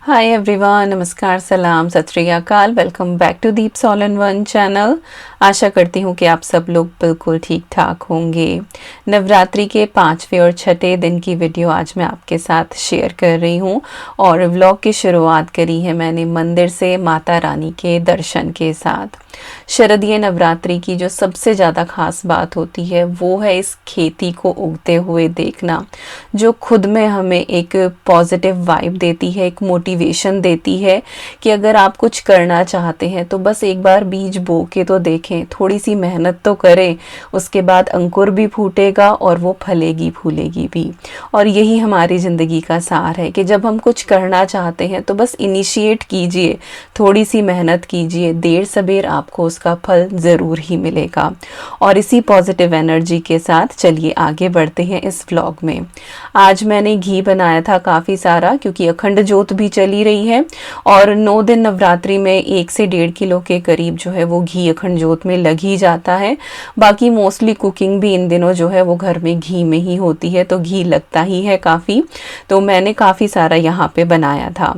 Hi everyone, नमस्कार, सलाम, Sat Sri Akal. Welcome back to Deeps all in one channel. आशा करती हूँ कि आप सब लोग बिल्कुल ठीक ठाक होंगे। नवरात्रि के 5वें और छठे दिन की वीडियो आज मैं आपके साथ शेयर कर रही हूँ और व्लॉग की शुरुआत करी है मैंने मंदिर से माता रानी के दर्शन के साथ। शरदीय नवरात्रि की जो सबसे ज़्यादा खास बात होती है वो है इस खेती को उगते हुए देखना, जो खुद में हमें एक पॉजिटिव वाइब देती है, एक मोटिवेशन देती है कि अगर आप कुछ करना चाहते हैं तो बस एक बार बीज बो के तो देखें, थोड़ी सी मेहनत तो करें, उसके बाद अंकुर भी फूटेगा और वो फलेगी फूलेगी भी। और यही हमारी ज़िंदगी का सार है कि जब हम कुछ करना चाहते हैं तो बस इनिशिएट कीजिए, थोड़ी सी मेहनत कीजिए, देर सबेर आपको उसका फल ज़रूर ही मिलेगा। और इसी पॉजिटिव एनर्जी के साथ चलिए आगे बढ़ते हैं इस व्लॉग में। आज मैंने घी बनाया था काफ़ी सारा, क्योंकि अखंड जोत भी चली रही है और 9 दिन नवरात्रि में 1 से 1.5 किलो के करीब जो है वो घी अखंड जोत में लग ही जाता है। बाकी मोस्टली कुकिंग भी इन दिनों जो है वो घर में घी में ही होती है, तो घी लगता ही है काफ़ी। तो मैंने काफ़ी सारा यहाँ पे बनाया था।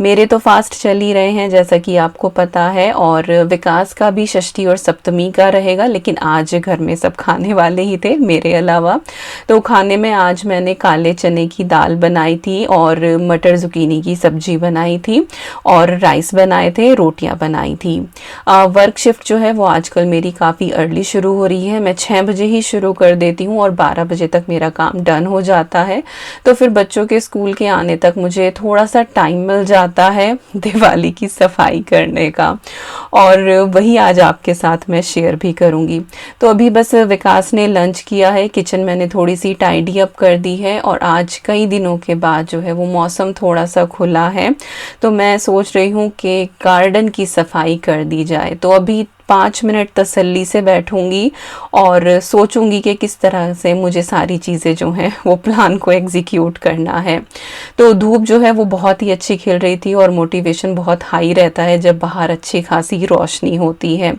मेरे तो फास्ट चल ही रहे हैं जैसा कि आपको पता है, और विकास का भी षष्ठी और सप्तमी का रहेगा, लेकिन आज घर में सब खाने वाले ही थे मेरे अलावा। तो खाने में आज मैंने काले चने की दाल बनाई थी और मटर जुकीनी की सब्जी बनाई थी और राइस बनाए थे, रोटियां बनाई थी। वर्क शिफ्ट जो है वो आजकल मेरी काफ़ी अर्ली शुरू हो रही है। मैं 6 बजे ही शुरू कर देती हूँ और 12 बजे तक मेरा काम डन हो जाता है। तो फिर बच्चों के स्कूल के आने तक मुझे थोड़ा सा टाइम मिल जाता है दिवाली की सफाई करने का, और वही आज आपके साथ मैं शेयर भी करूँगी। तो अभी बस विकास ने लंच किया है, किचन मैंने थोड़ी सी टाइडी अप कर दी है, और आज कई दिनों के बाद जो है वो मौसम थोड़ा सा खुला है, तो मैं सोच रही हूँ कि गार्डन की सफाई कर दी जाए। तो अभी 5 मिनट तसल्ली से बैठूंगी और सोचूंगी कि किस तरह से मुझे सारी चीज़ें जो हैं वो प्लान को एग्जीक्यूट करना है। तो धूप जो है वो बहुत ही अच्छी खिल रही थी और मोटिवेशन बहुत हाई रहता है जब बाहर अच्छी खासी रोशनी होती है।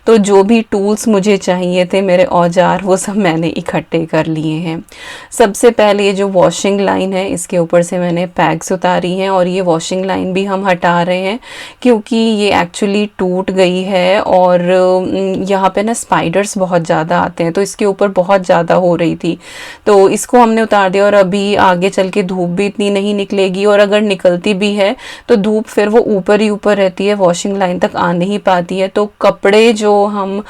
तो जो भी टूल्स मुझे चाहिए थे, मेरे औजार, वो सब मैंने इकट्ठे कर लिए हैं। सबसे पहले ये जो वॉशिंग लाइन है इसके ऊपर से मैंने पैग्स उतारी हैं, और ये वॉशिंग लाइन भी हम हटा रहे हैं क्योंकि ये एक्चुअली टूट गई है और यहाँ पे ना स्पाइडर्स बहुत ज़्यादा आते हैं, तो इसके ऊपर बहुत ज़्यादा हो रही थी, तो इसको हमने उतार दिया। और अभी आगे चल के धूप भी इतनी नहीं निकलेगी, और अगर निकलती भी है तो धूप फिर वो ऊपर ही ऊपर रहती है, वॉशिंग लाइन तक आ नहीं पाती है। तो कपड़े जो हम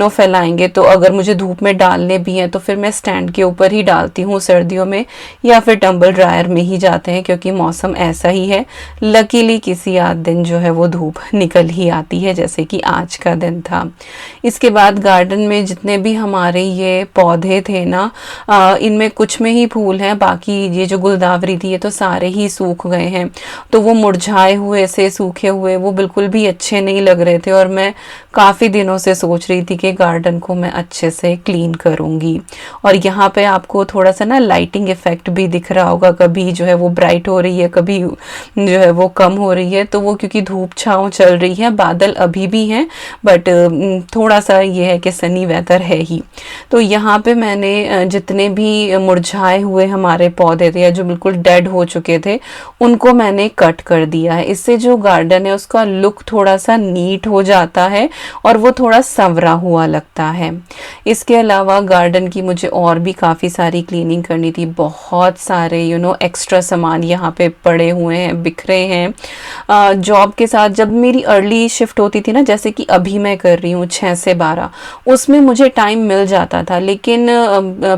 फैलाएंगे, तो अगर मुझे धूप में डालने भी हैं तो फिर मैं स्टैंड के ऊपर ही डालती हूँ सर्दियों में, या फिर टम्बल ड्रायर में ही जाते हैं क्योंकि मौसम ऐसा ही है। लकीली किसी आध दिन जो है वो धूप निकल ही आती है, जैसे कि आज का दिन था। इसके बाद गार्डन में जितने भी हमारे ये पौधे थे ना, इनमें कुछ में ही फूल हैं, बाकी ये जो गुलदावरी थी ये तो सारे ही सूख गए हैं। तो वो मुरझाए हुए से सूखे हुए वो बिल्कुल भी अच्छे नहीं लग रहे थे, और मैं काफ़ी दिनों से सोच रही थी कि गार्डन को मैं अच्छे से क्लीन करूँगी। और यहाँ पे आपको थोड़ा सा ना लाइटिंग इफेक्ट भी दिख रहा होगा, कभी जो है वो ब्राइट हो रही है, कभी जो है वो कम हो रही है। तो वो क्योंकि धूप छाँव चल रही है, बादल अभी भी हैं, बट थोड़ा सा ये है कि सनी वेदर है ही। तो यहाँ पे मैंने जितने भी मुरझाए हुए हमारे पौधे थे या जो बिल्कुल डेड हो चुके थे, उनको मैंने कट कर दिया है। इससे जो गार्डन है उसका लुक थोड़ा सा नीट हो जाता है और वो थोड़ा संवरा हुआ लगता है। इसके अलावा गार्डन की मुझे और भी काफ़ी सारी क्लीनिंग करनी थी। बहुत सारे एक्स्ट्रा सामान यहाँ पे पड़े हुए हैं, बिखरे हैं। जॉब के साथ जब मेरी अर्ली शिफ्ट होती थी ना, जैसे कि अभी मैं कर रही हूँ 6 से 12, उसमें मुझे टाइम मिल जाता था, लेकिन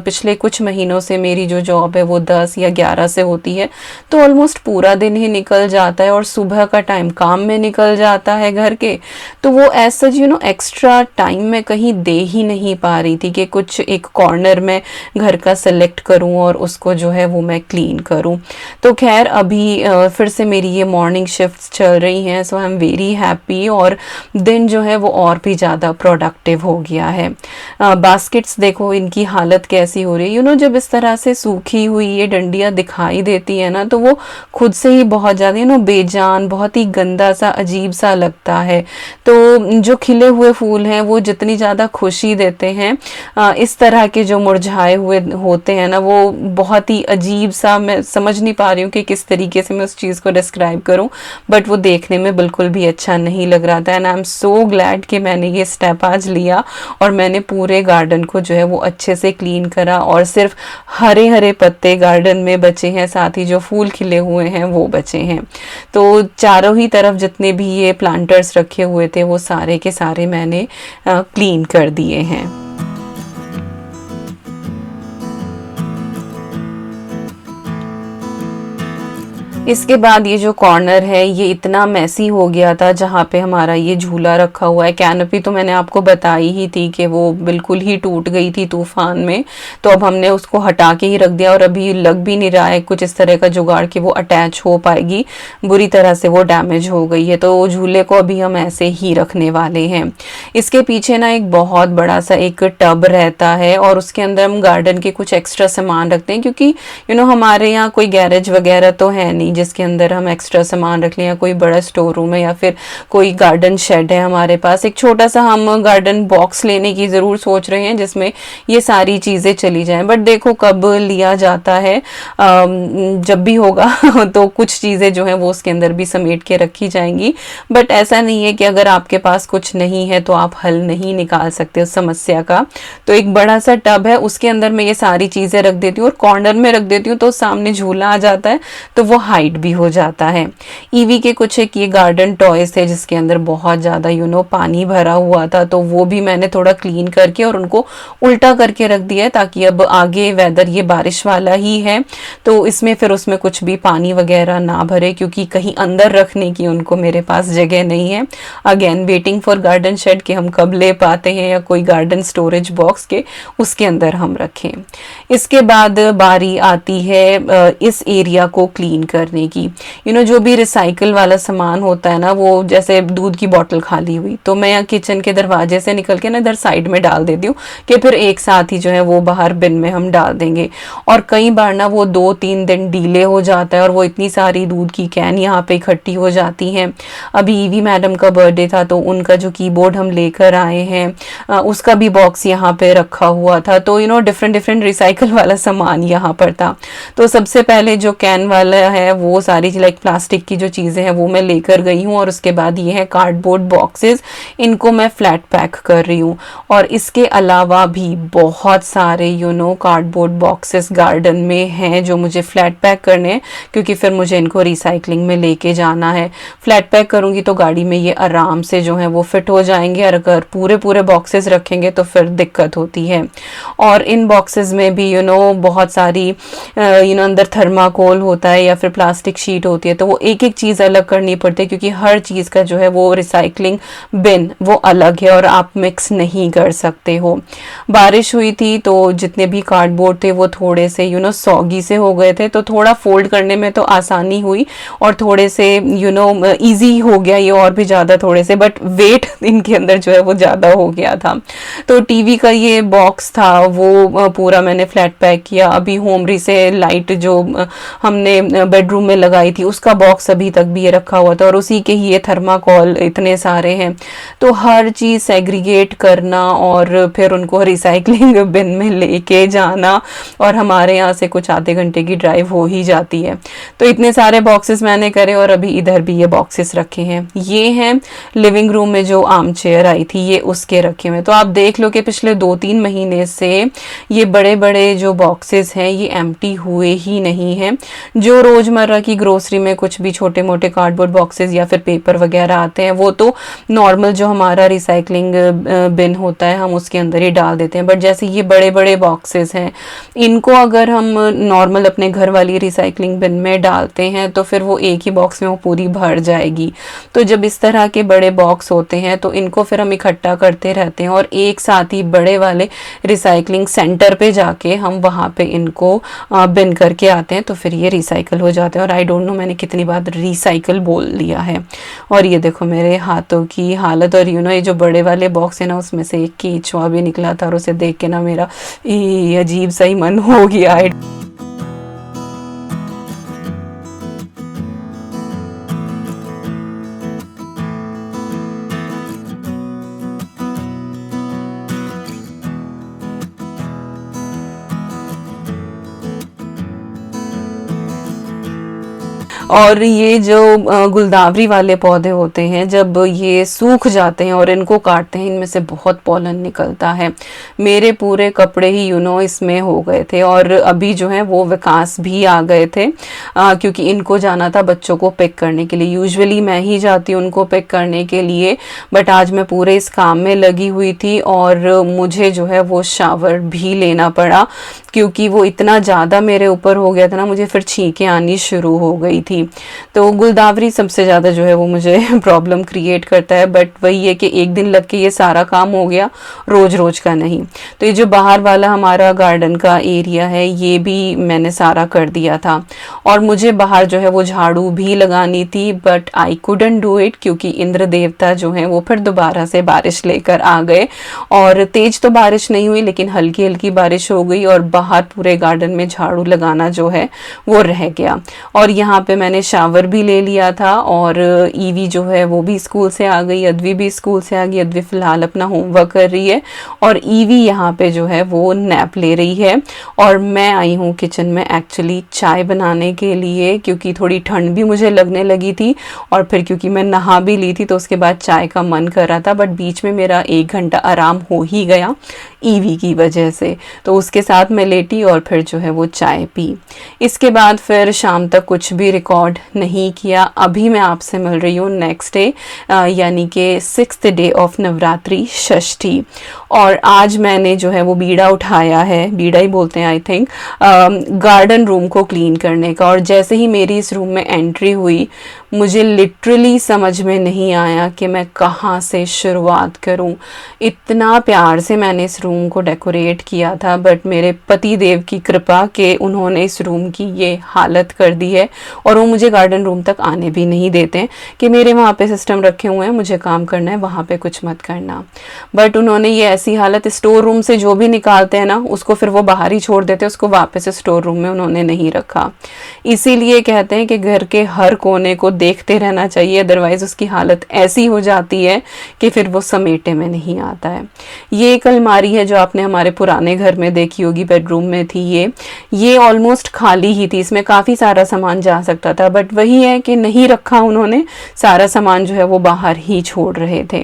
पिछले कुछ महीनों से मेरी जो जॉब है वो 10 या 11 से होती है, तो ऑलमोस्ट पूरा दिन ही निकल जाता है और सुबह का टाइम काम में निकल जाता है घर के। तो वो ऐसा एक्स्ट्रा टाइम मैं कहीं दे ही नहीं पा रही थी कि कुछ एक कॉर्नर में घर का सेलेक्ट करूं और उसको जो है वो मैं क्लीन करूं। तो खैर अभी फिर से मेरी ये मॉर्निंग शिफ्ट्स चल रही हैं, सो आई एम वेरी हैप्पी, और दिन जो है वो और भी ज़्यादा प्रोडक्टिव हो गया है। बास्केट्स देखो इनकी हालत कैसी हो रही है, जब इस तरह से सूखी हुई ये डंडियाँ दिखाई देती है ना, तो वो खुद से ही बहुत ज़्यादा बेजान, बहुत ही गंदा सा, अजीब सा लगता है। तो जो खिले हुए फूल हैं वो जितनी ज़्यादा खुशी देते हैं, इस तरह के जो मुरझाए हुए होते हैं ना, वो बहुत ही अजीब सा, मैं समझ नहीं पा रही हूँ कि किस तरीके से मैं उस चीज़ को डिस्क्राइब करूँ, बट वो देखने में बिल्कुल भी अच्छा नहीं लग रहा था। And I am so glad कि मैंने ये स्टेप आज लिया और मैंने पूरे गार्डन को जो है वो अच्छे से क्लीन करा, और सिर्फ हरे हरे पत्ते गार्डन में बचे हैं, साथ ही जो फूल खिले हुए हैं वो बचे हैं। तो चारों ही तरफ जितने भी ये प्लांटर्स रखे हुए थे वो सारे के सारे मैंने क्लीन कर दिए हैं। इसके बाद ये जो कॉर्नर है ये इतना मैसी हो गया था, जहाँ पे हमारा ये झूला रखा हुआ है। कैनोपी तो मैंने आपको बताई ही थी कि वो बिल्कुल ही टूट गई थी तूफान में, तो अब हमने उसको हटा के ही रख दिया, और अभी लग भी नहीं रहा है कुछ इस तरह का जुगाड़ कि वो अटैच हो पाएगी, बुरी तरह से वो डैमेज हो गई है। तो झूले को अभी हम ऐसे ही रखने वाले हैं। इसके पीछे ना एक बहुत बड़ा सा एक टब रहता है, और उसके अंदर हम गार्डन के कुछ एक्स्ट्रा सामान रखते हैं, क्योंकि हमारे यहाँ कोई गैरेज वगैरह तो है नहीं जिसके अंदर हम एक्स्ट्रा सामान रख लें, या कोई बड़ा स्टोर रूम है, या फिर कोई गार्डन शेड है हमारे पास। एक छोटा सा हम गार्डन बॉक्स लेने की ज़रूर सोच रहे हैं जिसमें ये सारी चीज़ें चली जाएं, बट देखो कब लिया जाता है, जब भी होगा तो कुछ चीज़ें जो हैं वो उसके अंदर भी समेट के रखी जाएंगी। बट ऐसा नहीं है कि अगर आपके पास कुछ नहीं है तो आप हल नहीं निकाल सकते उस समस्या का। तो एक बड़ा सा टब है, उसके अंदर मैं ये सारी चीज़ें रख देती हूँ, और कॉर्नर में रख देती हूँ तो सामने झूला आ जाता है, तो वो हाइट भी हो जाता है। ईवी के कुछ एक ये गार्डन टॉयज थे जिसके अंदर बहुत ज़्यादा पानी भरा हुआ था, तो वो भी मैंने थोड़ा क्लीन करके और उनको उल्टा करके रख दिया है, ताकि अब आगे वेदर ये बारिश वाला ही है तो इसमें फिर उसमें कुछ भी पानी वगैरह ना भरे, क्योंकि कहीं अंदर रखने की उनको मेरे पास जगह नहीं है। Again waiting for garden shed कि हम कब ले पाते हैं, या कोई गार्डन स्टोरेज बॉक्स के उसके अंदर हम रखें। इसके बाद बारी आती है इस एरिया को क्लीन करने की। जो भी रिसाइकल वाला सामान होता है ना, वो जैसे दूध की बोतल खाली हुई तो मैं यहाँ किचन के दरवाजे से निकल के ना इधर साइड में डाल देती हूँ कि फिर एक साथ ही जो है वो बाहर बिन में हम डाल देंगे। और कई बार ना वो 2-3 दिन डीले हो जाता है, और वो इतनी सारी दूध की कैन यहाँ पे इकट्ठी हो जाती हैं। अभी ईवी मैडम का बर्थडे था तो उनका जो कीबोर्ड हम लेकर आए हैं उसका भी बॉक्स यहाँ पे रखा हुआ था, तो डिफरेंट रिसाइकल वाला सामान यहाँ पर था। तो सबसे पहले जो कैन वाला है वो सारी लाइक प्लास्टिक की जो चीज़ें हैं वो मैं लेकर गई हूँ, और उसके बाद ये है कार्डबोर्ड बॉक्सेस, इनको मैं फ्लैट पैक कर रही हूँ। और इसके अलावा भी बहुत सारे कार्डबोर्ड बॉक्सेस गार्डन में हैं जो मुझे फ्लैट पैक करने हैं, क्योंकि फिर मुझे इनको रिसाइकलिंग में लेके जाना है। फ्लैट पैक करूँगी तो गाड़ी में ये आराम से जो है वो फिट हो जाएंगे, और अगर पूरे बॉक्सेस रखेंगे तो फिर दिक्कत होती है। और इन बॉक्सेस में भी बहुत सारी अंदर थर्माकोल होता है या फिर प्लास्टिक शीट होती है, तो वो एक एक चीज़ अलग करनी पड़ती है, क्योंकि हर चीज़ का जो है वो रिसाइकलिंग बिन वो अलग है और आप मिक्स नहीं कर सकते हो। बारिश हुई थी तो जितने भी कार्डबोर्ड थे वो थोड़े से सॉगी से हो गए थे, तो थोड़ा फोल्ड करने में तो आसानी हुई, और थोड़े से ईजी हो गया ये और भी ज़्यादा थोड़े से, बट वेट इनके अंदर जो है वो ज़्यादा हो गया था। तो टीवी का ये बॉक्स था वो पूरा मैंने फ्लैट पैक किया। अभी होमरी से लाइट जो हमने बेडरूम में लगाई थी उसका बॉक्स अभी तक भी ये रखा हुआ था, और उसी के ही ये थर्माकोल इतने सारे हैं। तो हर चीज़ सेग्रीगेट करना और फिर उनको रिसाइकलिंग बिन में लेके जाना, और हमारे यहाँ से कुछ आधे घंटे की ड्राइव हो ही जाती है। तो इतने सारे बॉक्सेस मैंने करे, और अभी इधर भी ये बॉक्सेस रखे हैं। ये हैं लिविंग रूम में जो आर्म चेयर आई थी ये उसके रखे हुए। तो आप देख लो कि पिछले 2-3 महीने से ये बड़े बड़े जो बॉक्सेस हैं ये एम्प्टी हुए ही नहीं हैं। जो रोज़मर्रा की ग्रोसरी में कुछ भी छोटे मोटे कार्डबोर्ड बॉक्सेस या फिर पेपर वगैरह आते हैं वो तो नॉर्मल जो हमारा रिसाइकलिंग बिन होता है हम उसके अंदर ही डाल देते हैं, बट जैसे ये बड़े बड़े बॉक्सेस हैं इनको अगर हम नॉर्मल अपने घर वाली रिसाइकलिंग बिन में डालते हैं तो फिर वो एक ही बॉक्स में वो पूरी भर जाएगी। तो जब इस तरह के बड़े बॉक्स होते हैं तो इनको फिर हम इकट्ठा करते रहते हैं, और एक साथ ही बड़े वाले रिसाइकलिंग सेंटर पे जाके हम वहाँ पे इनको बिन करके आते हैं, तो फिर ये रिसाइकल हो जाते हैं। हैं, और आई डोंट नो मैंने कितनी बार रिसाइकल बोल लिया है। और ये देखो मेरे हाथों की हालत, और ये जो बड़े वाले बॉक्स है ना, उसमें से एक केंचुआ भी निकला था, और उसे देख के ना मेरा अजीब सा ही मन हो गया है। और ये जो गुलदावरी वाले पौधे होते हैं, जब ये सूख जाते हैं और इनको काटते हैं, इनमें से बहुत पॉलन निकलता है। मेरे पूरे कपड़े ही इसमें हो गए थे, और अभी जो है वो विकास भी आ गए थे, क्योंकि इनको जाना था बच्चों को पिक करने के लिए। यूजुअली मैं ही जाती हूँ उनको पिक करने के लिए, बट आज मैं पूरे इस काम में लगी हुई थी, और मुझे जो है वो शावर भी लेना पड़ा, क्योंकि वो इतना ज़्यादा मेरे ऊपर हो गया था ना, मुझे फिर छींकें आनी शुरू हो गई थी। तो गुलदावरी सबसे ज़्यादा जो है वो मुझे प्रॉब्लम क्रिएट करता है, बट वही है कि एक दिन लग के ये सारा काम हो गया, रोज़ रोज़ का नहीं। तो ये जो बाहर वाला हमारा गार्डन का एरिया है, ये भी मैंने सारा कर दिया था, और मुझे बाहर जो है वो झाड़ू भी लगानी थी, but I couldn't do it, क्योंकि इंद्र देवता जो हैं वो फिर दोबारा से बारिश लेकर आ गए। और तेज तो बारिश नहीं हुई, लेकिन हल्की हल्की बारिश हो गई, और बाहर पूरे गार्डन में झाड़ू लगाना जो है वो रह गया। और यहाँ पे मैंने शावर भी ले लिया था, और ईवी जो है वो भी स्कूल से आ गई, अद्वी भी स्कूल से आ गई। अद्वी फिलहाल अपना होमवर्क कर रही है, और ईवी यहाँ पे जो है वो नैप ले रही है। और मैं आई हूँ किचन में एक्चुअली चाय बनाने के लिए, क्योंकि थोड़ी ठंड भी मुझे लगने लगी थी, और फिर क्योंकि मैं नहा भी ली थी तो उसके बाद चाय का मन कर रहा था। बट बीच में मेरा 1 घंटा आराम हो ही गया ईवी की वजह से, तो उसके साथ मैं लेटी और फिर जो है वो चाय पी। इसके बाद फिर शाम तक कुछ भी रिकॉर्ड नहीं किया। अभी मैं आपसे मिल रही हूँ नेक्स्ट डे, यानी कि 6th डे ऑफ नवरात्रि षष्ठी। और आज मैंने जो है वो बीड़ा उठाया है, बीड़ा ही बोलते हैं आई थिंक, गार्डन रूम को क्लीन करने का। और जैसे ही मेरी इस रूम में एंट्री हुई, मुझे लिटरली समझ में नहीं आया कि मैं कहाँ से शुरुआत करूँ। इतना प्यार से मैंने इस रूम को डेकोरेट किया था, बट मेरे पति देव की कृपा के उन्होंने इस रूम की ये हालत कर दी है, और वो मुझे गार्डन रूम तक आने भी नहीं देते हैं कि मेरे वहाँ पे सिस्टम रखे हुए हैं, मुझे काम करना है, वहाँ पे कुछ मत करना। बट उन्होंने ये ऐसी हालत, स्टोर रूम से जो भी निकालते हैं ना, उसको फिर वो बाहर ही छोड़ देते हैं, उसको वापस स्टोर रूम में उन्होंने नहीं रखा। इसीलिए कहते हैं कि घर के हर कोने को देखते रहना चाहिए, अदरवाइज उसकी हालत ऐसी हो जाती है कि फिर वो समेटे में नहीं आता है। ये एक अलमारी है जो आपने हमारे पुराने घर में देखी होगी, बेडरूम में थी ये ऑलमोस्ट खाली ही थी, इसमें काफ़ी सारा सामान जा सकता था, बट वही है कि नहीं रखा उन्होंने, सारा सामान जो है वो बाहर ही छोड़ रहे थे।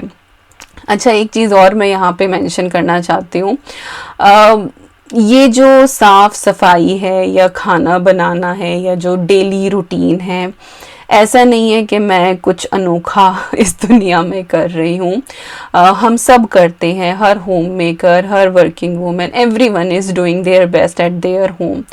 अच्छा, एक चीज़ और मैं यहाँ पे मेंशन करना चाहती हूँ, ये जो साफ़ सफाई है या खाना बनाना है या जो डेली रूटीन है, ऐसा नहीं है कि मैं कुछ अनोखा इस दुनिया में कर रही हूँ। हम सब करते हैं, हर होम मेकर, हर working women, everyone is doing their best at their home.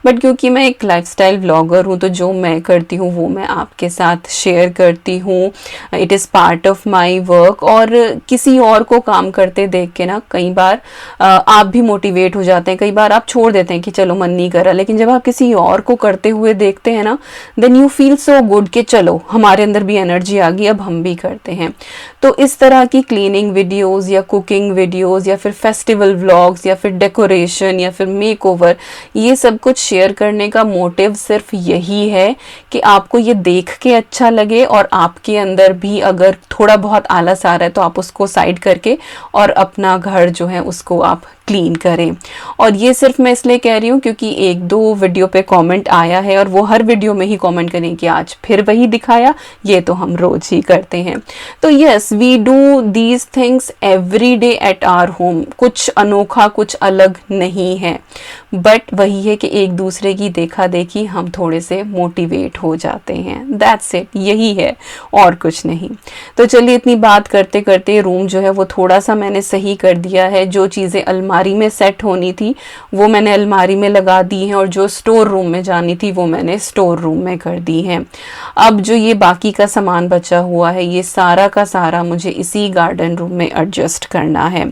But क्योंकि मैं एक लाइफस्टाइल व्लॉगर हूँ, तो जो मैं करती हूँ वो मैं आपके साथ शेयर करती हूँ। It is part of my work. और किसी और को काम करते देख के ना, कई बार आप भी मोटिवेट हो जाते हैं, कई बार आप छोड़ देते हैं कि चलो मन नहीं कर रहा, लेकिन जब आप किसी और को करते हुए देखते हैं ना, then you feel so good कि चलो हमारे अंदर भी एनर्जी आ गई, अब हम भी करते हैं। तो इस तरह की क्लीनिंग वीडियोस या कुकिंग वीडियोस या फिर फेस्टिवल व्लॉग्स या फिर डेकोरेशन या फिर मेकओवर, ये सब कुछ शेयर करने का मोटिव सिर्फ यही है कि आपको ये देख के अच्छा लगे, और आपके अंदर भी अगर थोड़ा बहुत आलस आ रहा है तो आप उसको साइड करके और अपना घर जो है उसको आप क्लीन करें। और ये सिर्फ मैं इसलिए कह रही हूँ क्योंकि 1-2 वीडियो पे कमेंट आया है, और वो हर वीडियो में ही कमेंट करें कि आज फिर वही दिखाया, ये तो हम रोज ही करते हैं। तो yes, we do these things every day at our home. कुछ अनोखा, कुछ अलग नहीं है, बट वही है कि एक दूसरे की देखा देखी हम थोड़े से मोटिवेट हो जाते हैं। दैट्स इट, यही है और कुछ नहीं। तो चलिए, इतनी बात करते करते रूम जो है वो थोड़ा सा मैंने सही कर दिया है। जो चीज़ें अलमारी अलमारी में सेट होनी थी वो मैंने अलमारी में लगा दी हैं, और जो स्टोर रूम में जानी थी वो मैंने स्टोर रूम में कर दी हैं। अब जो ये बाकी का सामान बचा हुआ है ये सारा का सारा मुझे इसी गार्डन रूम में एडजस्ट करना है।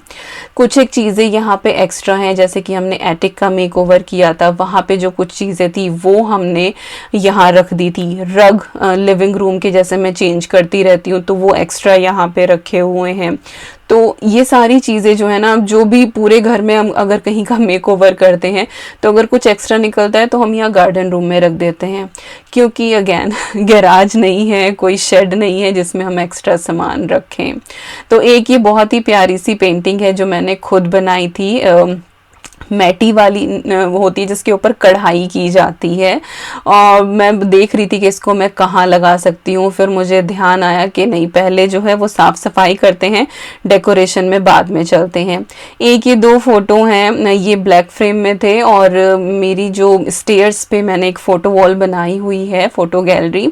कुछ एक चीज़ें यहाँ पे एक्स्ट्रा हैं, जैसे कि हमने एटिक का मेकओवर किया था, वहाँ पे जो कुछ चीज़ें थी वो हमने यहाँ रख दी थी। रग लिविंग रूम के जैसे मैं चेंज करती रहती हूँ तो वो एक्स्ट्रा यहाँ पे रखे हुए हैं। तो ये सारी चीज़ें जो है ना, जो भी पूरे घर में हम अगर कहीं का मेकओवर करते हैं तो अगर कुछ एक्स्ट्रा निकलता है तो हम यहाँ गार्डन रूम में रख देते हैं, क्योंकि अगेन गैराज नहीं है, कोई शेड नहीं है जिसमें हम एक्स्ट्रा सामान रखें। तो एक ये बहुत ही प्यारी सी पेंटिंग है जो मैंने खुद बनाई थी, मैटी वाली वो होती है जिसके ऊपर कढ़ाई की जाती है, और मैं देख रही थी कि इसको मैं कहाँ लगा सकती हूँ। फिर मुझे ध्यान आया कि नहीं, पहले जो है वो साफ़ सफाई करते हैं, डेकोरेशन में बाद में चलते हैं। एक ये दो फोटो हैं, ये ब्लैक फ्रेम में थे, और मेरी जो स्टेयर्स पे मैंने एक फ़ोटो वॉल बनाई हुई है, फ़ोटो गैलरी,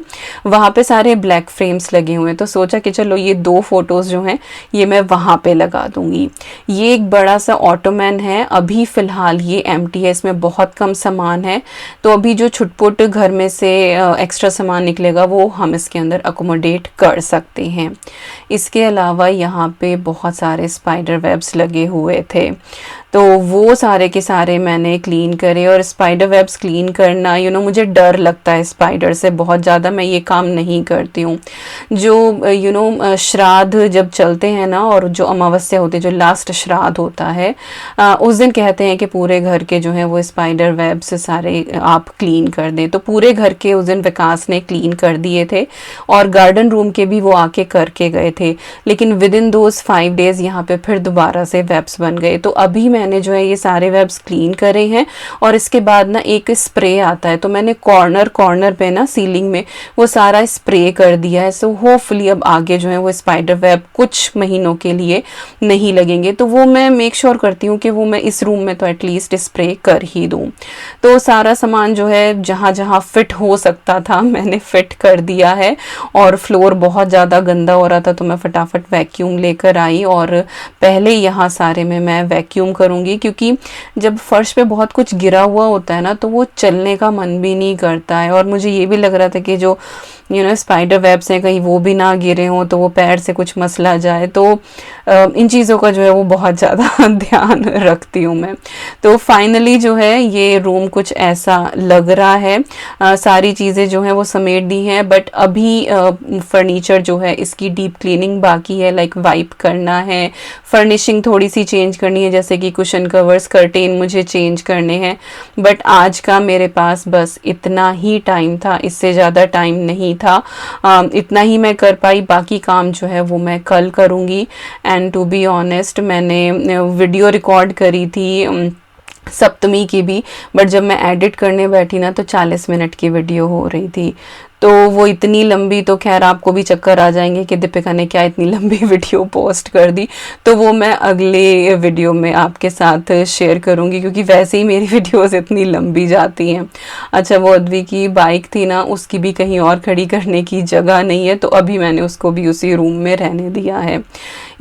वहाँ पे सारे ब्लैक फ्रेम्स लगे हुए हैं। तो सोचा कि चलो ये दो फोटोज़ जो हैं ये मैं वहाँ पे लगा दूँगी। ये एक बड़ा सा ऑटोमैन है, अभी फ़िलहाल ये एम्प्टी है, इसमें बहुत कम सामान है, तो अभी जो छुटपुट घर में से एक्स्ट्रा सामान निकलेगा वो हम इसके अंदर अकोमोडेट कर सकते हैं। इसके अलावा यहाँ पे बहुत सारे स्पाइडर वेब्स लगे हुए थे, तो वो सारे के सारे मैंने क्लीन करे। और स्पाइडर वेब्स क्लीन करना मुझे डर लगता है स्पाइडर से बहुत ज़्यादा, मैं ये काम नहीं करती हूँ। जो श्राद्ध जब चलते हैं ना, और जो अमावस्या होती है, जो लास्ट श्राद्ध होता है, उस दिन कहते हैं कि पूरे घर के जो है वो स्पाइडर वेब्स सारे आप क्लीन कर दें। तो पूरे घर के उस दिन विकास ने क्लीन कर दिए थे, और गार्डन रूम के भी वो आके करके गए थे, लेकिन विद इन दोज 5 डेज़ यहाँ पे फिर दोबारा से वेब्स बन गए। तो अभी मैंने जो है ये सारे वेब्स क्लीन करे हैं, और इसके बाद ना एक स्प्रे आता है, तो मैंने कॉर्नर कॉर्नर पे ना सीलिंग में वो सारा स्प्रे कर दिया है। सो होपफुली अब आगे जो है वो स्पाइडर वेब कुछ महीनों के लिए नहीं लगेंगे। तो वो मैं मेक श्योर करती हूँ कि वो मैं इस रूम में तो एटलीस्ट स्प्रे कर ही दूँ। तो सारा सामान जो है जहाँ जहाँ फिट हो सकता था मैंने फिट कर दिया है, और फ्लोर बहुत ज़्यादा गंदा हो रहा था तो मैं फटाफट वैक्यूम लेकर आई, और पहले यहाँ सारे में मैं वैक्यूम करूँगी, क्योंकि जब फर्श पे बहुत कुछ गिरा हुआ होता है ना तो वो चलने का मन भी नहीं करता है। और मुझे ये भी लग रहा था कि जो स्पाइडर वेब्स हैं कहीं वो भी ना गिरे हों तो वो पैर से कुछ मसला जाए, तो इन चीज़ों का जो है वो बहुत ज़्यादा ध्यान रखती हूँ मैं। तो फाइनली जो है ये रूम कुछ ऐसा लग रहा है। सारी चीज़ें जो हैं वो समेट दी हैं, बट अभी फर्नीचर जो है इसकी डीप क्लीनिंग बाकी है, लाइक वाइप करना है, फर्निशिंग थोड़ी सी चेंज करनी है, जैसे कि कुशन कवर्स, कर्टेन मुझे चेंज करने हैं। बट आज का मेरे पास बस इतना ही टाइम था, इससे ज़्यादा टाइम नहीं था। इतना ही मैं कर पाई, बाकी काम जो है वो मैं कल करूँगी। एंड टू बी ऑनेस्ट मैंने वीडियो रिकॉर्ड करी थी सप्तमी की भी, बट जब मैं एडिट करने बैठी ना तो 40 मिनट की वीडियो हो रही थी। तो वो इतनी लंबी, तो खैर आपको भी चक्कर आ जाएंगे कि दीपिका ने क्या इतनी लंबी वीडियो पोस्ट कर दी, तो वो मैं अगले वीडियो में आपके साथ शेयर करूंगी, क्योंकि वैसे ही मेरी वीडियोस इतनी लंबी जाती हैं। अच्छा, वो अद्वी की बाइक थी ना, उसकी भी कहीं और खड़ी करने की जगह नहीं है, तो अभी मैंने उसको भी उसी रूम में रहने दिया है।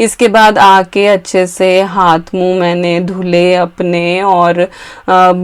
इसके बाद आके अच्छे से हाथ मुंह मैंने धुले अपने, और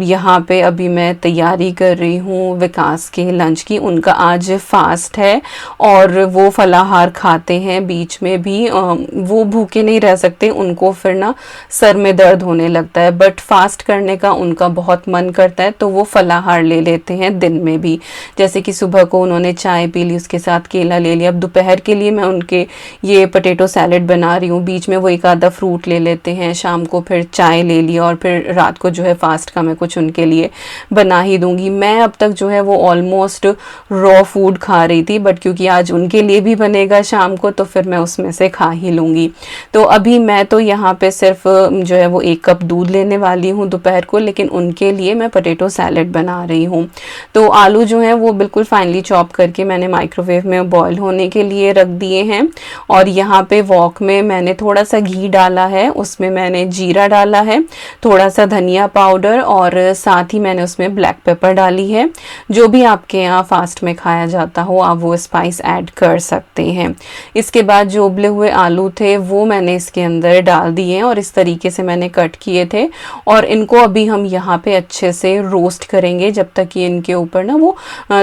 यहाँ पे अभी मैं तैयारी कर रही हूँ विकास के लंच की। उनका आज फास्ट है और वो फलाहार खाते हैं बीच में भी, वो भूखे नहीं रह सकते, उनको फिर ना सर में दर्द होने लगता है, बट फास्ट करने का उनका बहुत मन करता है तो वो फलाहार ले लेते हैं दिन में भी। जैसे कि सुबह को उन्होंने चाय पी ली, उसके साथ केला ले लिया। अब दोपहर के लिए मैं उनके ये पोटैटो सैलेड बना रही हूँ, बीच में वो एक आधा फ्रूट ले लेते हैं, शाम को फिर चाय ले लिया, और फिर रात को जो है फास्ट का मैं कुछ उनके लिए बना ही दूंगी। मैं अब तक जो है वो ऑलमोस्ट रॉ फूड खा रही थी, बट क्योंकि आज उनके लिए भी बनेगा शाम को तो फिर मैं उसमें से खा ही लूँगी। तो अभी मैं तो यहाँ पे सिर्फ जो है वो 1 कप दूध लेने वाली हूँ दोपहर को, लेकिन उनके लिए मैं पोटैटो सैलेड बना रही हूँ। तो आलू जो है वो बिल्कुल फाइनली चॉप करके मैंने माइक्रोवेव में बॉईल होने के लिए रख दिए हैं, और यहाँ पे वॉक में मैंने थोड़ा सा घी डाला है, उसमें मैंने जीरा डाला है, थोड़ा सा धनिया पाउडर, और साथ ही मैंने उसमें ब्लैक पेपर डाली है। जो भी आपके यहाँ फास्ट में खाया खाया जाता हो आप वो स्पाइस ऐड कर सकते हैं। इसके बाद जो उबले हुए आलू थे वो मैंने इसके अंदर डाल दिए हैं और इस तरीके से मैंने कट किए थे और इनको अभी हम यहाँ पे अच्छे से रोस्ट करेंगे जब तक कि इनके ऊपर ना वो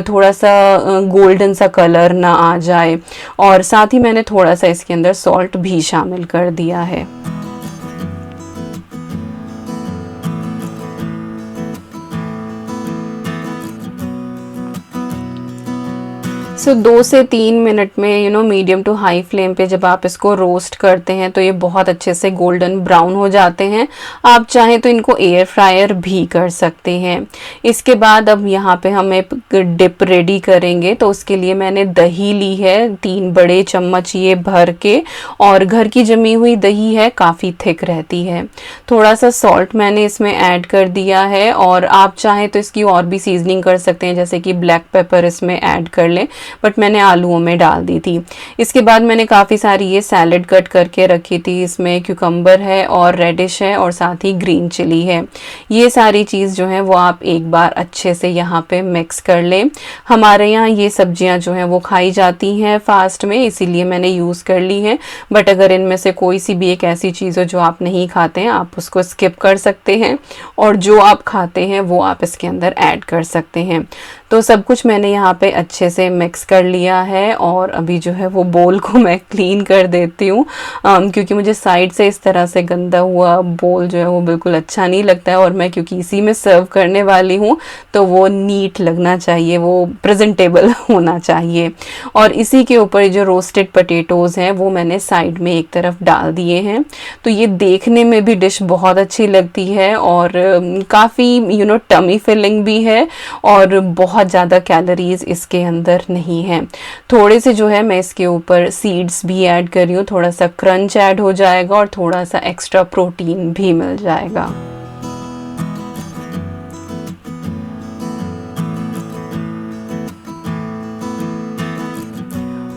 थोड़ा सा गोल्डन सा कलर ना आ जाए। और साथ ही मैंने थोड़ा सा इसके अंदर सॉल्ट भी शामिल कर दिया है। सो 2 से 3 मिनट में मीडियम टू हाई फ्लेम पे जब आप इसको रोस्ट करते हैं तो ये बहुत अच्छे से गोल्डन ब्राउन हो जाते हैं। आप चाहें तो इनको एयर फ्रायर भी कर सकते हैं। इसके बाद अब यहाँ पे हम एक डिप रेडी करेंगे तो उसके लिए मैंने दही ली है 3 बड़े चम्मच ये भर के, और घर की जमी हुई दही है, काफ़ी थिक रहती है। थोड़ा सा सॉल्ट मैंने इसमें ऐड कर दिया है और आप चाहें तो इसकी और भी सीजनिंग कर सकते हैं, जैसे कि ब्लैक पेपर इसमें ऐड कर लें, बट मैंने आलूओं में डाल दी थी। इसके बाद मैंने काफ़ी सारी ये सैलेड कट करके रखी थी। इसमें क्यूकम्बर है और रेडिश है और साथ ही ग्रीन चिली है। ये सारी चीज़ जो है वो आप एक बार अच्छे से यहाँ पे मिक्स कर लें। हमारे यहाँ ये सब्जियाँ जो हैं वो खाई जाती हैं फास्ट में, इसीलिए मैंने यूज़ कर ली है। बट अगर इनमें से कोई सी भी एक ऐसी चीज़ हो जो आप नहीं खाते हैं, आप उसको स्किप कर सकते हैं और जो आप खाते हैं वो आप इसके अंदर ऐड कर सकते हैं। तो सब कुछ मैंने यहाँ पे अच्छे से मिक्स कर लिया है और अभी जो है वो बोल को मैं क्लीन कर देती हूँ, क्योंकि मुझे साइड से इस तरह से गंदा हुआ बोल जो है वो बिल्कुल अच्छा नहीं लगता है। और मैं क्योंकि इसी में सर्व करने वाली हूँ तो वो नीट लगना चाहिए, वो प्रेजेंटेबल होना चाहिए। और इसी के ऊपर जो रोस्टेड पोटैटोज़ हैं वो मैंने साइड में एक तरफ डाल दिए हैं। तो ये देखने में भी डिश बहुत अच्छी लगती है और काफ़ी टमी फिलिंग भी है और बहुत ज़्यादा कैलोरीज इसके अंदर नहीं है। थोड़े से जो है मैं इसके ऊपर सीड्स भी ऐड कर रही हूँ, थोड़ा सा क्रंच ऐड हो जाएगा और थोड़ा सा एक्स्ट्रा प्रोटीन भी मिल जाएगा।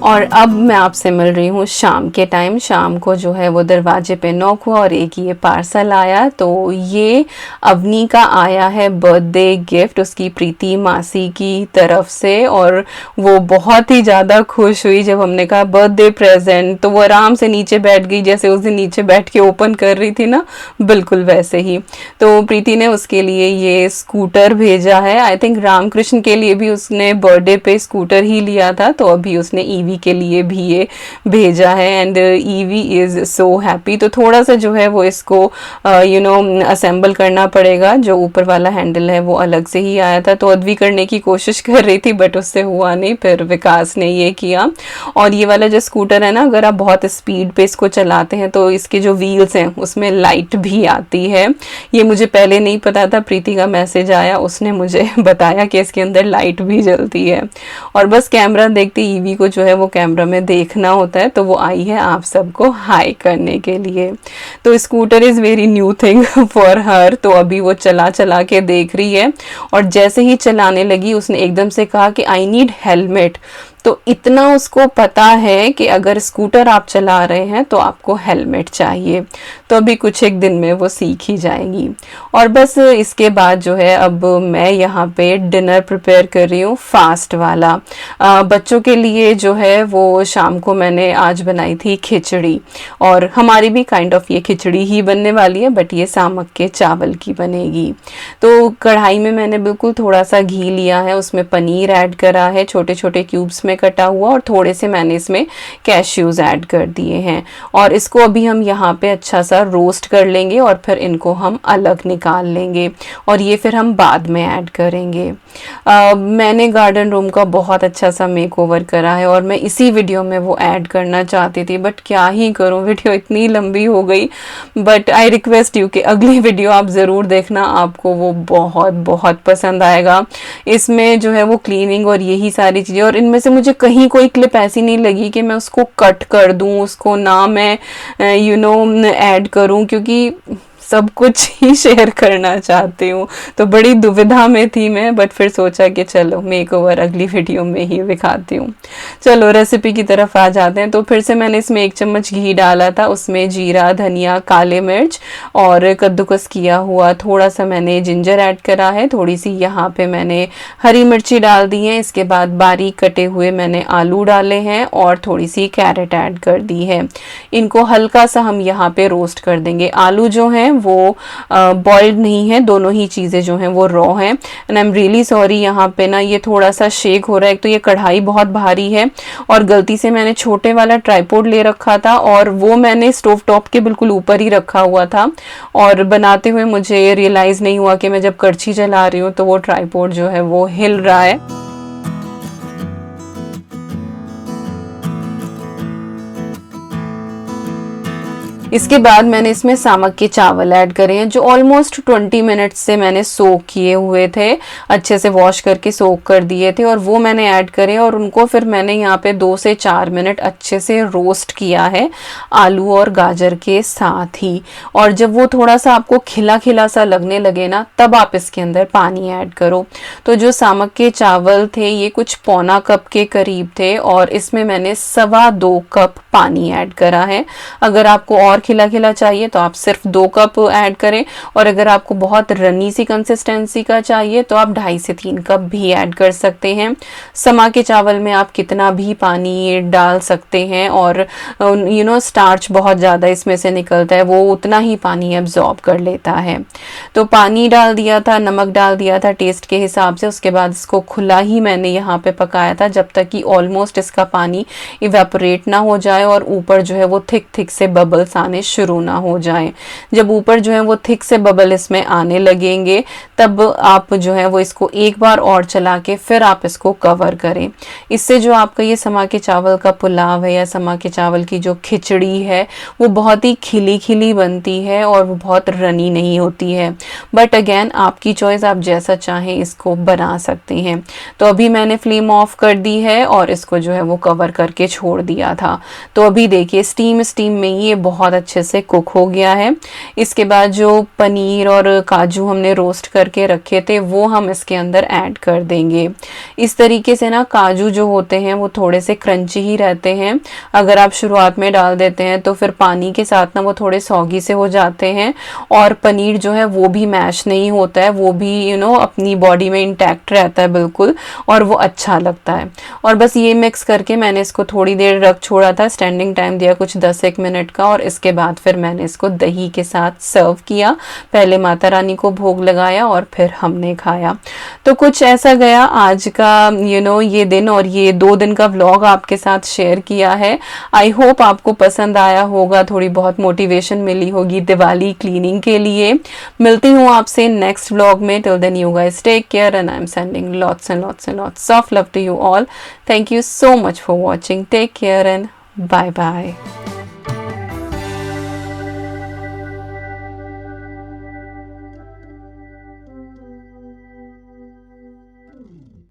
और अब मैं आपसे मिल रही हूँ शाम के टाइम। शाम को जो है वो दरवाजे पे नॉक हुआ और एक ये पार्सल आया। तो ये अवनी का आया है बर्थडे गिफ्ट उसकी प्रीति मासी की तरफ से, और वो बहुत ही ज़्यादा खुश हुई जब हमने कहा बर्थडे प्रेजेंट। तो वो आराम से नीचे बैठ गई, जैसे उस दिन नीचे बैठ के ओपन कर रही थी ना, बिल्कुल वैसे ही। तो प्रीति ने उसके लिए ये स्कूटर भेजा है। आई थिंक रामकृष्ण के लिए भी उसने बर्थडे पे स्कूटर ही लिया था, तो अभी उसने ईवी के लिए भी ये भेजा है and EV is so happy. तो थोड़ा सा जो है वो इसको असेंबल करना पड़ेगा। जो ऊपर वाला हैंडल है वो अलग से ही आया था, तो अद्वी करने की कोशिश कर रही थी बट उससे हुआ नहीं, फिर विकास ने ये किया। और ये वाला जो स्कूटर है ना, अगर आप बहुत स्पीड पे इसको चलाते हैं तो इसके जो व्हील्स हैं उसमें लाइट भी आती है। ये मुझे पहले नहीं पता था, प्रीति का मैसेज आया, उसने मुझे बताया कि इसके अंदर लाइट भी जलती है। और बस कैमरा देखते ईवी को जो है वो कैमरा में देखना होता है, तो वो आई है आप सबको हाई करने के लिए। तो scooter is very new thing for her. तो अभी वो चला चला के देख रही है और जैसे ही चलाने लगी उसने एकदम से कहा कि आई नीड हेलमेट। तो इतना उसको पता है कि अगर स्कूटर आप चला रहे हैं तो आपको हेलमेट चाहिए। तो अभी कुछ एक दिन में वो सीख ही जाएगी। और बस इसके बाद जो है अब मैं यहाँ पे डिनर प्रिपेयर कर रही हूँ फास्ट वाला। बच्चों के लिए जो है वो शाम को मैंने आज बनाई थी खिचड़ी, और हमारी भी काइंड ऑफ ये खिचड़ी ही बनने वाली है, बट ये सामक के चावल की बनेगी। तो कढ़ाई में मैंने बिल्कुल थोड़ा सा घी लिया है, उसमें पनीर ऐड करा है छोटे छोटे क्यूब्स में कटा हुआ, और थोड़े से मैंने इसमें कैश्यूज ऐड कर दिए हैं। और इसको अभी हम यहाँ पे अच्छा सा रोस्ट कर लेंगे और फिर इनको हम अलग निकाल लेंगे, और ये फिर हम बाद में ऐड करेंगे। मैंने गार्डन रूम का बहुत अच्छा सा मेकओवर करा है और मैं इसी वीडियो में वो ऐड करना चाहती थी, बट क्या ही करूँ, वीडियो इतनी लंबी हो गई। बट आई रिक्वेस्ट यू कि अगली वीडियो आप ज़रूर देखना, आपको वो बहुत बहुत पसंद आएगा। इसमें जो है वो क्लीनिंग और यही सारी चीज़ें, और इनमें से मुझे कहीं कोई क्लिप ऐसी नहीं लगी कि मैं उसको कट कर दूं, उसको ना मैं ऐड करूं, क्योंकि सब कुछ ही शेयर करना चाहती हूँ। तो बड़ी दुविधा में थी मैं, बट फिर सोचा कि चलो मेकओवर अगली वीडियो में ही दिखाती हूँ। चलो रेसिपी की तरफ आ जाते हैं। तो फिर से मैंने इसमें 1 चम्मच घी डाला था, उसमें जीरा, धनिया, काले मिर्च और कद्दूकस किया हुआ थोड़ा सा मैंने जिंजर ऐड करा है, थोड़ी सी यहाँ पे मैंने हरी मिर्ची डाल दी है। इसके बाद बारीक कटे हुए मैंने आलू डाले हैं और थोड़ी सी कैरेट ऐड कर दी है। इनको हल्का सा हम यहाँ पे रोस्ट कर देंगे। आलू जो हैं वो बॉइल्ड नहीं है, दोनों ही चीज़ें जो हैं वो रॉ हैं। And I am really sorry, यहाँ पे ना ये थोड़ा सा शेक हो रहा है। एक तो ये कढ़ाई बहुत भारी है और गलती से मैंने छोटे वाला ट्राइपॉड ले रखा था और वो मैंने स्टोव टॉप के बिल्कुल ऊपर ही रखा हुआ था, और बनाते हुए मुझे रियलाइज़ नहीं हुआ कि मैं जब कड़छी चला रही हूँ तो वो ट्राइपॉड जो है वो हिल रहा है। इसके बाद मैंने इसमें सामक के चावल ऐड करे हैं, जो ऑलमोस्ट 20 मिनट्स से मैंने सोक किए हुए थे, अच्छे से वॉश करके सोक कर दिए थे, और वो मैंने ऐड करे और उनको फिर मैंने यहाँ पे 2 से 4 मिनट अच्छे से रोस्ट किया है आलू और गाजर के साथ ही। और जब वो थोड़ा सा आपको खिला खिला सा लगने लगे ना, तब आप इसके अंदर पानी ऐड करो। तो जो सामक के चावल थे ये कुछ पौना कप के करीब थे और इसमें मैंने 2.25 कप पानी ऐड करा है। अगर आपको और खिला खिला चाहिए तो आप सिर्फ 2 कप ऐड करें, और अगर आपको बहुत रनी सी कंसिस्टेंसी का चाहिए तो आप 2.5 से 3 कप भी ऐड कर सकते हैं। समा के चावल में आप कितना भी पानी डाल सकते हैं, और स्टार्च बहुत ज़्यादा इसमें से निकलता है, वो उतना ही पानी एब्जॉर्ब कर लेता है। तो पानी डाल दिया था, नमक डाल दिया था टेस्ट के हिसाब से। उसके बाद इसको खुला ही मैंने यहाँ पे पकाया था जब तक कि ऑलमोस्ट इसका पानी इवेपोरेट ना हो जाए और ऊपर जो है वो थिक थिक से बबल्स आने शुरू ना हो जाए। जब ऊपर जो है वो थिक से बबल इसमें आने लगेंगे तब आप जो है वो इसको एक बार और चला के फिर आप इसको कवर करें। इससे जो आपका ये समा के चावल का पुलाव है या समा के चावल की जो खिचड़ी है वो बहुत ही खिली खिली बनती है और वो बहुत रनी नहीं होती है। बट अगेन आपकी चॉइस, आप जैसा चाहें इसको बना सकते हैं। तो अभी मैंने फ्लेम ऑफ कर दी है और इसको जो है वो कवर करके छोड़ दिया था। तो अभी देखिए स्टीम में ये बहुत अच्छे से कुक हो गया है। इसके बाद जो पनीर और काजू हमने रोस्ट करके रखे थे वो हम इसके अंदर ऐड कर देंगे। इस तरीके से ना काजू जो होते हैं वो थोड़े से क्रंची ही रहते हैं। अगर आप शुरुआत में डाल देते हैं तो फिर पानी के साथ ना वो थोड़े सॉगी से हो जाते हैं और पनीर जो है वो भी मैश नहीं होता है, वो भी अपनी बॉडी में इंटैक्ट रहता है बिल्कुल, और वो अच्छा लगता है। और बस ये मिक्स करके मैंने इसको थोड़ी देर रख छोड़ा था, स्टैंडिंग टाइम दिया कुछ 10-1 मिनट का, और इसके बाद फिर मैंने इसको दही के साथ सर्व किया। पहले माता रानी को भोग लगाया और फिर हमने खाया। तो कुछ ऐसा गया आज का ये दिन, और ये 2 दिन का व्लॉग आपके साथ शेयर किया है। आई होप आपको पसंद आया होगा, थोड़ी बहुत मोटिवेशन मिली होगी दिवाली क्लीनिंग के लिए। मिलती हूँ आपसे नेक्स्ट व्लॉग में। Till then you guys take care and I am sending lots and lots and lots of love to you all. Thank you so much for watching. Take care and bye bye.